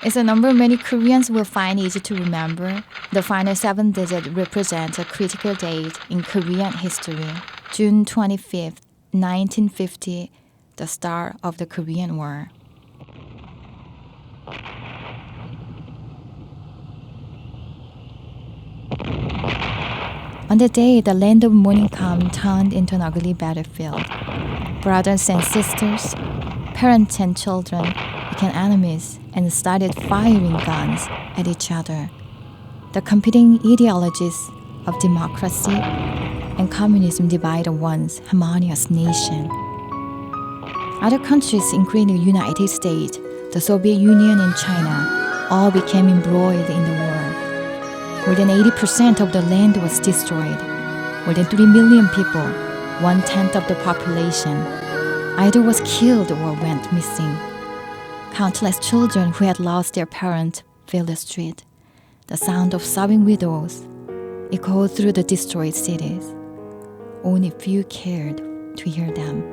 It's a number many Koreans will find easy to remember. The final 7 digits represent a critical date in Korean history. June 25th, 1950, the start of the Korean War. On the day the land of morning calm turned into an ugly battlefield, brothers and sisters, parents and children became enemies and started firing guns at each other. The competing ideologies of democracy and communism divided a once harmonious nation. Other countries, including the United States, the Soviet Union, and China, all became embroiled in the war. More than 80% of the land was destroyed. More than 3 million people, 1/10 of the population, either was killed or went missing. Countless children who had lost their parents filled the street. The sound of sobbing widows echoed through the destroyed cities. Only few cared to hear them.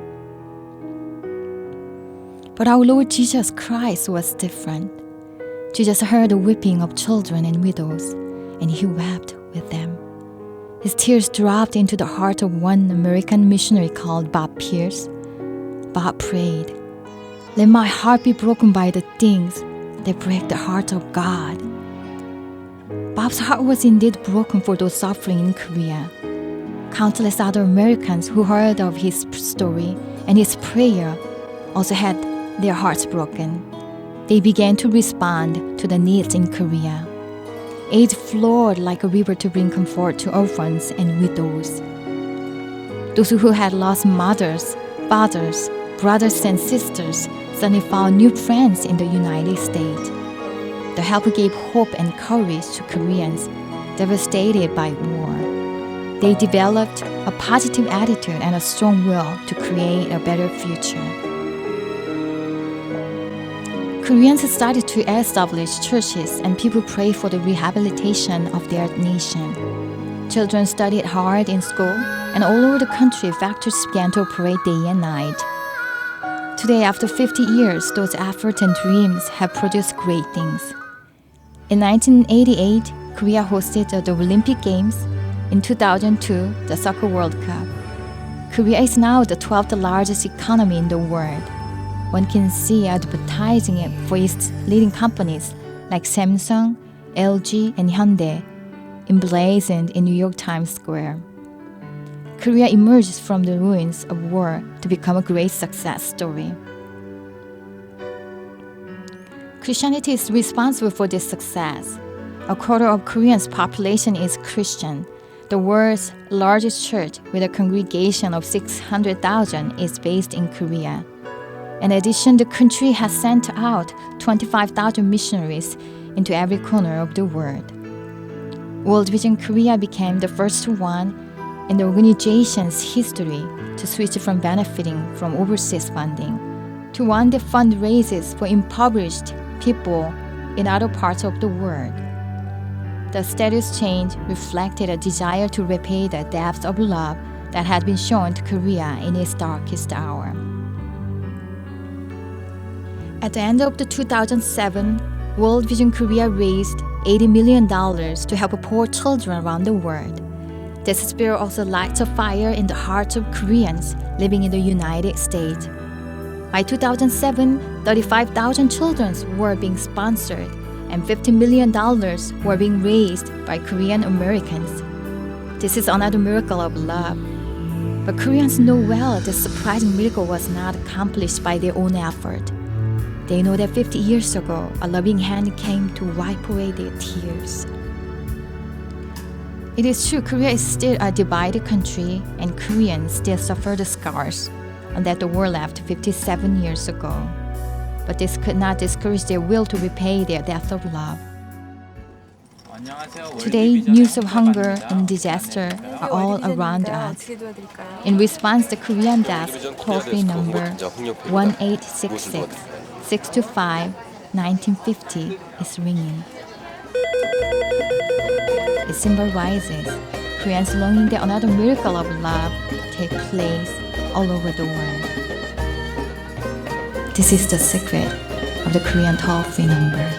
But our Lord Jesus Christ was different. Jesus heard the weeping of children and widows, and he wept with them. His tears dropped into the heart of one American missionary called Bob Pierce. Bob prayed, "Let my heart be broken by the things that break the heart of God." Bob's heart was indeed broken for those suffering in Korea. Countless other Americans who heard of his story and his prayer also had their hearts broken. They began to respond to the needs in Korea. Aid flowed like a river to bring comfort to orphans and widows. Those who had lost mothers, fathers, brothers, and sisters suddenly found new friends in the United States. The help gave hope and courage to Koreans devastated by war. They developed a positive attitude and a strong will to create a better future. Koreans started to establish churches and people prayed for the rehabilitation of their nation. Children studied hard in school, and all over the country, factories began to operate day and night. Today, after 50 years, those efforts and dreams have produced great things. In 1988, Korea hosted the Olympic Games. In 2002, the Soccer World Cup. Korea is now the 12th largest economy in the world. One can see advertising it for its leading companies like Samsung, LG, and Hyundai, emblazoned in New York Times Square. Korea emerges from the ruins of war to become a great success story. Christianity is responsible for this success. A quarter of Koreans' population is Christian. The world's largest church, with a congregation of 600,000, is based in Korea. In addition, the country has sent out 25,000 missionaries into every corner of the world. Worldvision Korea became the first one in the organization's history to switch from benefiting from overseas funding to one that fundraises for impoverished people in other parts of the world. The status change reflected a desire to repay the depths of love that had been shown to Korea in its darkest hour. At the end of the 2007, World Vision Korea raised $80 million to help poor children around the world. This spirit also lights a fire in the hearts of Koreans living in the United States. By 2007, 35,000 children were being sponsored and $50 million were being raised by Korean Americans. This is another miracle of love. But Koreans know well this surprising miracle was not accomplished by their own effort. They know that 50 years ago, a loving hand came to wipe away their tears. It is true, Korea is still a divided country, and Koreans still suffer the scars that the war left 57 years ago. But this could not discourage their will to repay their debt of love. Today, news of hunger and disaster are all around us. In response, the Korean desk toll-free number 1866-625-1950 is ringing. It symbolizes Koreans longing that another miracle of love take place all over the world. This is the secret of the Korean toll-free number.